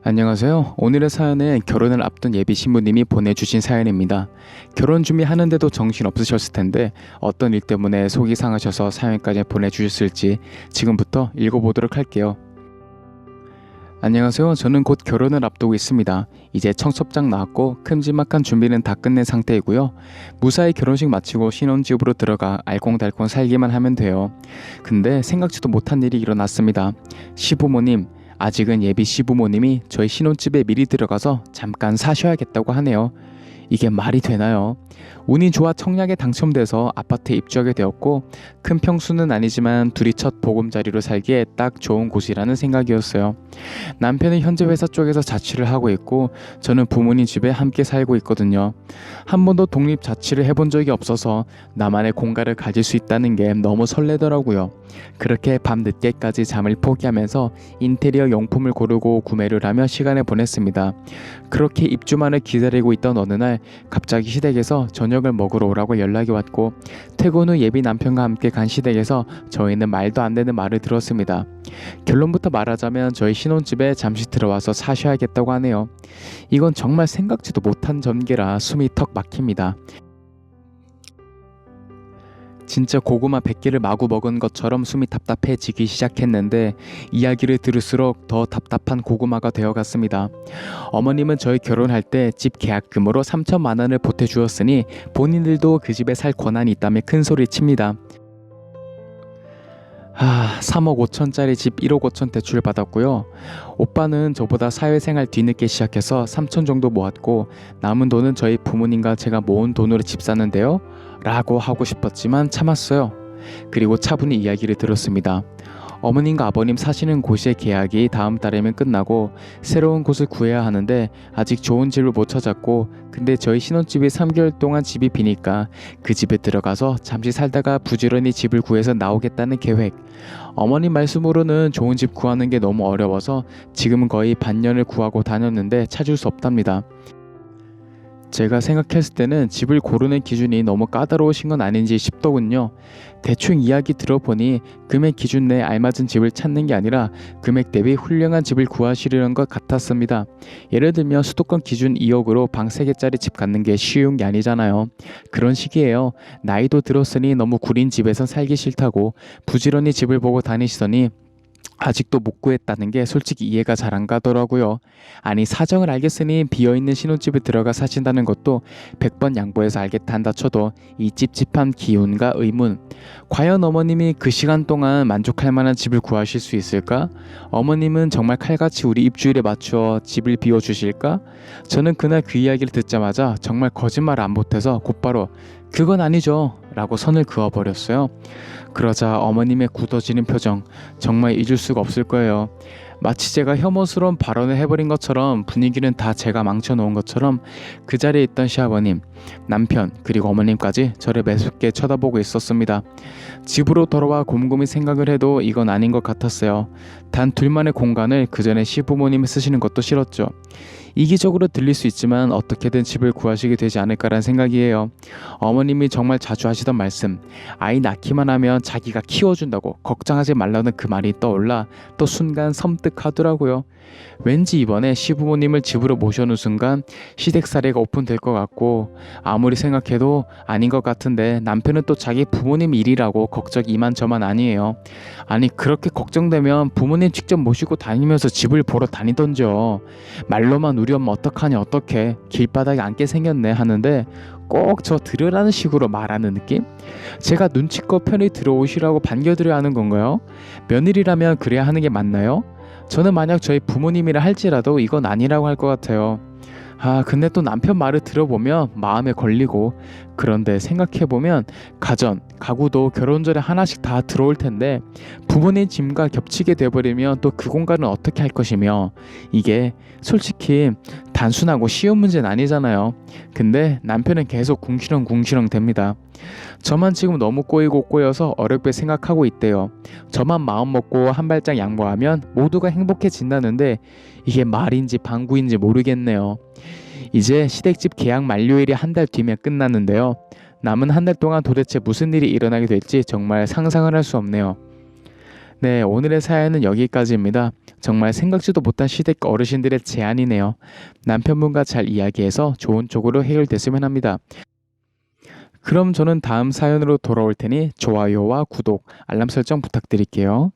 안녕하세요. 오늘의 사연은 결혼을 앞둔 예비 신부님이 보내주신 사연입니다. 결혼 준비하는데도 정신 없으셨을 텐데 어떤 일 때문에 속이 상하셔서 사연까지 보내주셨을지 지금부터 읽어보도록 할게요. 안녕하세요. 저는 곧 결혼을 앞두고 있습니다. 이제 청첩장 나왔고 큼지막한 준비는 다 끝낸 상태이고요. 무사히 결혼식 마치고 신혼집으로 들어가 알콩달콩 살기만 하면 돼요. 근데 생각지도 못한 일이 일어났습니다. 시부모님, 아직은 예비 시부모님이 저희 신혼집에 미리 들어가서 잠깐 사셔야겠다고 하네요. 이게 말이 되나요? 운이 좋아 청약에 당첨돼서 아파트에 입주하게 되었고 큰 평수는 아니지만 둘이 첫 보금자리로 살기에 딱 좋은 곳이라는 생각이었어요. 남편은 현재 회사 쪽에서 자취를 하고 있고 저는 부모님 집에 함께 살고 있거든요. 한 번도 독립 자취를 해본 적이 없어서 나만의 공간을 가질 수 있다는 게 너무 설레더라고요. 그렇게 밤 늦게까지 잠을 포기하면서 인테리어 용품을 고르고 구매를 하며 시간을 보냈습니다. 그렇게 입주만을 기다리고 있던 어느 날 갑자기 시댁에서 저녁을 먹으러 오라고 연락이 왔고 퇴근 후 예비 남편과 함께 간 시댁에서 저희는 말도 안 되는 말을 들었습니다. 결론부터 말하자면 저희 신혼집에 잠시 들어와서 사셔야겠다고 하네요. 이건 정말 생각지도 못한 전개라 숨이 턱 막힙니다. 진짜 고구마 100개를 마구 먹은 것처럼 숨이 답답해지기 시작했는데 이야기를 들을수록 더 답답한 고구마가 되어갔습니다. 어머님은 저희 결혼할 때 집 계약금으로 3천만 원을 보태주었으니 본인들도 그 집에 살 권한이 있다며 큰소리 칩니다. 3억 5천짜리 집 1억 5천 대출 받았고요. 오빠는 저보다 사회생활 뒤늦게 시작해서 3천 정도 모았고 남은 돈은 저희 부모님과 제가 모은 돈으로 집 사는데요 라고 하고 싶었지만 참았어요. 그리고 차분히 이야기를 들었습니다. 어머님과 아버님 사시는 곳의 계약이 다음 달이면 끝나고 새로운 곳을 구해야 하는데 아직 좋은 집을 못 찾았고 근데 저희 신혼집이 3개월 동안 집이 비니까 그 집에 들어가서 잠시 살다가 부지런히 집을 구해서 나오겠다는 계획. 어머님 말씀으로는 좋은 집 구하는 게 너무 어려워서 지금은 거의 반년을 구하고 다녔는데 찾을 수 없답니다. 제가 생각했을 때는 집을 고르는 기준이 너무 까다로우신 건 아닌지 싶더군요. 대충 이야기 들어보니 금액 기준 내에 알맞은 집을 찾는 게 아니라 금액 대비 훌륭한 집을 구하시려는 것 같았습니다. 예를 들면 수도권 기준 2억으로 방 3개짜리 집 갖는 게 쉬운 게 아니잖아요. 그런 식이에요. 나이도 들었으니 너무 구린 집에서 살기 싫다고 부지런히 집을 보고 다니시더니 아직도 못 구했다는 게 솔직히 이해가 잘 안 가더라고요. 아니 사정을 알겠으니 비어있는 신혼집에 들어가 사신다는 것도 100번 양보해서 알겠다 한다 쳐도 이 찝찝한 기운과 의문. 과연 어머님이 그 시간 동안 만족할 만한 집을 구하실 수 있을까? 어머님은 정말 칼같이 우리 입주일에 맞추어 집을 비워주실까? 저는 그날 그 이야기를 듣자마자 정말 거짓말을 안 보태서 곧바로 그건 아니죠 라고 선을 그어버렸어요. 그러자 어머님의 굳어지는 표정 정말 잊을 수가 없을 거예요. 마치 제가 혐오스러운 발언을 해버린 것처럼 분위기는 다 제가 망쳐놓은 것처럼 그 자리에 있던 시아버님, 남편 그리고 어머님까지 저를 매섭게 쳐다보고 있었습니다. 집으로 돌아와 곰곰이 생각을 해도 이건 아닌 것 같았어요. 단 둘만의 공간을 그 전에 시부모님이 쓰시는 것도 싫었죠. 이기적으로 들릴 수 있지만 어떻게든 집을 구하시게 되지 않을까라는 생각이에요. 어머님이 정말 자주 하시던 말씀, 아이 낳기만 하면 자기가 키워준다고 걱정하지 말라는 그 말이 떠올라 또 순간 섬뜩하더라고요. 왠지 이번에 시부모님을 집으로 모셔놓은 순간 시댁살이가 오픈될 것 같고 아무리 생각해도 아닌 것 같은데 남편은 또 자기 부모님 일이라고 걱정이 이만저만 아니에요. 아니 그렇게 걱정되면 부모님 직접 모시고 다니면서 집을 보러 다니던죠. 말로만 우리 엄마 어떡하냐 어떡해 길바닥에 앉게 생겼네 하는데 꼭 저 들으라는 식으로 말하는 느낌? 제가 눈치껏 편히 들어오시라고 반겨드려야 하는 건가요? 며느리라면 그래야 하는 게 맞나요? 저는 만약 저희 부모님이라 할지라도 이건 아니라고 할 것 같아요. 근데 또 남편 말을 들어보면 마음에 걸리고 그런데 생각해보면 가구도 결혼 전에 하나씩 다 들어올 텐데 부모님 짐과 겹치게 돼버리면 또 그 공간은 어떻게 할 것이며 이게 솔직히 단순하고 쉬운 문제는 아니잖아요. 근데 남편은 계속 궁시렁궁시렁 됩니다. 저만 지금 너무 꼬여서 어렵게 생각하고 있대요. 저만 마음 먹고 한 발짝 양보하면 모두가 행복해진다는데 이게 말인지 방구인지 모르겠네요. 이제 시댁집 계약 만료일이 한 달 뒤면 끝나는데요. 남은 한 달 동안 도대체 무슨 일이 일어나게 될지 정말 상상을 할 수 없네요. 네, 오늘의 사연은 여기까지입니다. 정말 생각지도 못한 시댁 어르신들의 제안이네요. 남편분과 잘 이야기해서 좋은 쪽으로 해결됐으면 합니다. 그럼 저는 다음 사연으로 돌아올 테니 좋아요와 구독, 알람 설정 부탁드릴게요.